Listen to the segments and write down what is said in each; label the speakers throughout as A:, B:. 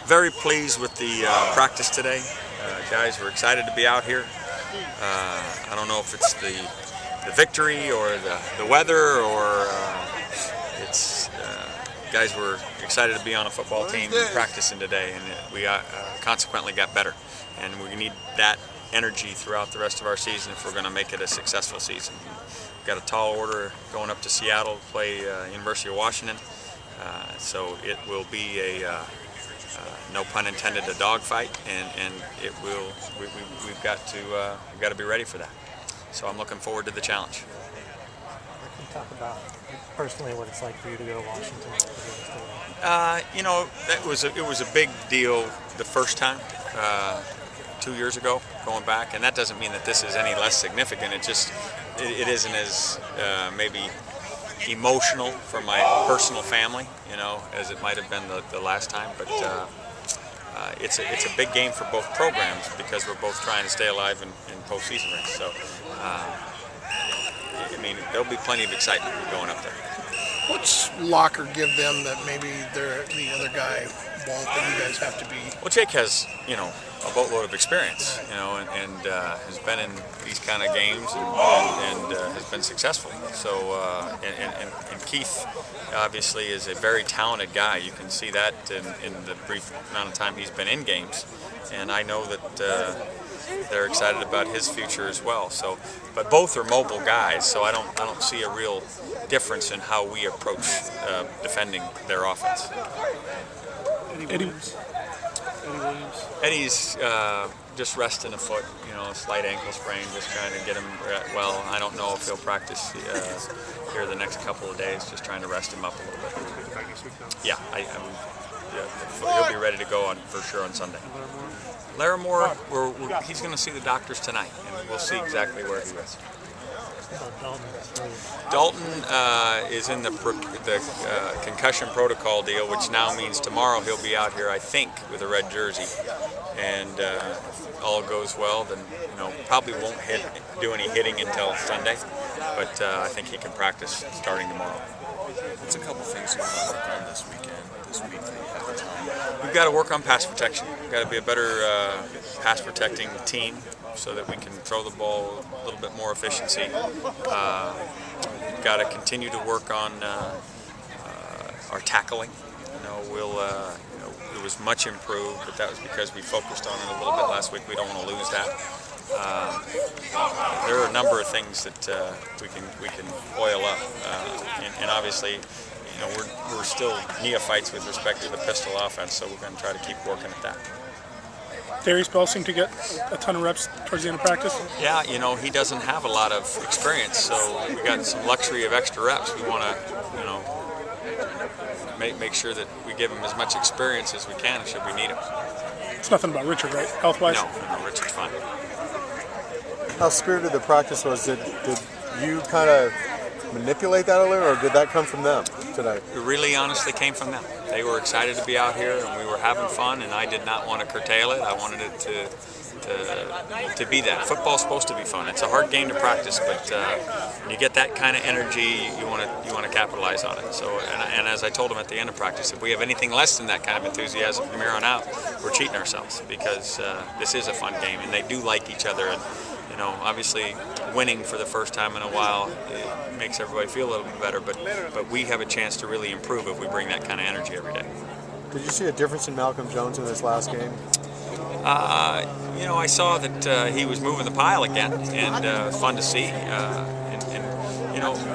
A: Very pleased with the practice today. Guys were excited to be out here. I don't know if it's the victory or the weather or it's guys were excited to be on a football team practicing today, and we consequently got better. And we need that energy throughout the rest of our season if we're going to make it a successful season. We've got a tall order going up to Seattle to play University of Washington, so it will be a no pun intended, a dogfight, and it will. We've got to be ready for that. So I'm looking forward to the challenge.
B: Can you talk about personally what it's like for you to go to Washington?
A: You know, it was a big deal the first time, 2 years ago, going back, and that doesn't mean that this is any less significant. It isn't as maybe emotional for my personal family, you know, as it might have been the last time, but it's a big game for both programs because we're both trying to stay alive in postseason race. So, I mean, there'll be plenty of excitement going up there.
C: What's Locker give them that maybe the other guy won't, that you guys have to be?
A: Well, Jake has, you know, a boatload of experience, you know, and has been in these kind of games and has been successful. So, and Keith obviously is a very talented guy. You can see that in the brief amount of time he's been in games, and I know that they're excited about his future as well. So, but both are mobile guys, so I don't see a real difference in how we approach defending their offense. Eddie's just resting a foot, you know, a slight ankle sprain, just trying to get him well. I don't know if he'll practice here the next couple of days, just trying to rest him up a little bit. Yeah, he'll be ready to go for sure on Sunday. Larimore, he's going to see the doctors tonight, and we'll see exactly where he is. Dalton is in the concussion protocol deal, which now means tomorrow he'll be out here, I think, with a red jersey. And if all goes well, then probably won't do any hitting until Sunday. But I think he can practice starting tomorrow.
D: What's a couple things you want to work on this week that you have time?
A: We've got to work on pass protection. We've got to be a better pass protecting team, so that we can throw the ball a little bit more efficiency. We've got to continue to work on our tackling. It was much improved, but that was because we focused on it a little bit last week. We don't want to lose that. There are a number of things that we can oil up, and obviously, we're still neophytes with respect to the pistol offense, so we're going to try to keep working at that.
C: Darius Bell seemed to get a ton of reps towards the end of practice.
A: Yeah, he doesn't have a lot of experience, so we got some luxury of extra reps. We want to, make sure that we give him as much experience as we can should we need him.
C: It's nothing about Richard, right? Health-wise?
A: No, Richard's fine.
E: How spirited the practice was. Did you kind of manipulate that a little, or did that come from them today?
A: It really honestly came from them. They were excited to be out here, and we were having fun, and I did not want to curtail it. I wanted it to be that. Football's supposed to be fun. It's a hard game to practice, but when you get that kind of energy, you want to capitalize on it. So, and as I told them at the end of practice, if we have anything less than that kind of enthusiasm from here on out, we're cheating ourselves, because this is a fun game, and they do like each other. And obviously, winning for the first time in a while it makes everybody feel a little bit better, but we have a chance to really improve if we bring that kind of energy every day.
E: Did you see a difference in Malcolm Jones in this last game?
A: I saw that he was moving the pile again, and fun to see.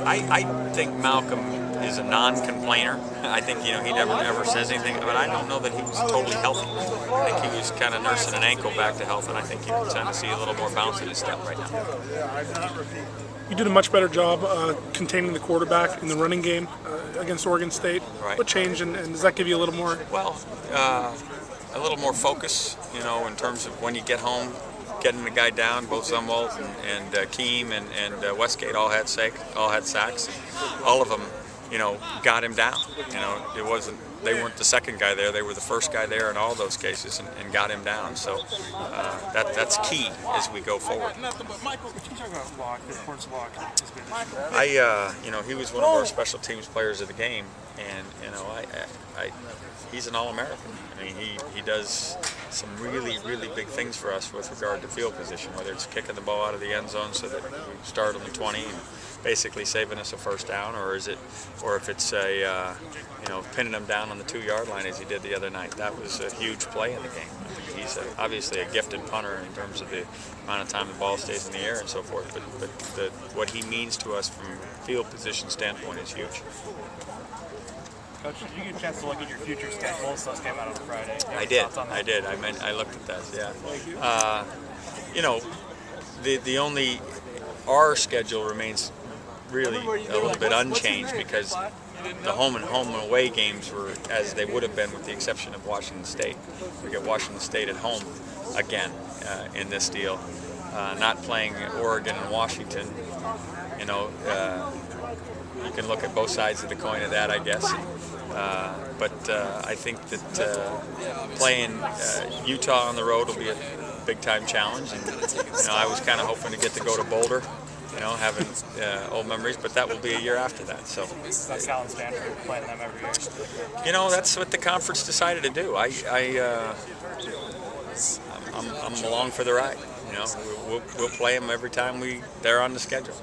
A: I think Malcolm is a non-complainer. I think he never says anything, but I don't know that he was totally healthy. I think he was kind of nursing an ankle back to health, and I think you can kind of see a little more bounce in his step right now.
C: You did a much better job containing the quarterback in the running game against Oregon State.
A: Right.
C: What changed, and does that give you a little more?
A: Well, a little more focus, in terms of when you get home, getting the guy down. Both Zumwalt and Keem and Westgate all had sacks. All of them got him down. It wasn't. They weren't the second guy there. They were the first guy there in all those cases, and got him down. So that's key as we go forward.
C: Can you talk about Locke, the importance of Locke has been?
A: He was one of our special teams players of the game, and he's an All-American. I mean, he does some really, really big things for us with regard to field position, whether it's kicking the ball out of the end zone so that we start on the 20 and basically saving us a first down, or if it's pinning him down on the 2-yard line as he did the other night. That was a huge play in the game. I mean, he's obviously a gifted punter in terms of the amount of time the ball stays in the air and so forth, but what he means to us from a field position standpoint is huge.
F: Coach, did you get a chance to look at your future schedule? So this came out on Friday.
A: I did. I looked at that. Yeah. Our schedule remains really a little bit unchanged because the home and away games were as they would have been, with the exception of Washington State. We get Washington State at home again in this deal. Not playing Oregon and Washington. You can look at both sides of the coin of that, I guess. But I think that playing Utah on the road will be a big-time challenge. And I was kind of hoping to get to go to Boulder, having old memories, but that will be a year after that. So
F: that's Cal and Stanford playing them every year.
A: That's what the conference decided to do. I'm along for the ride. We'll play them every time they're on the schedule.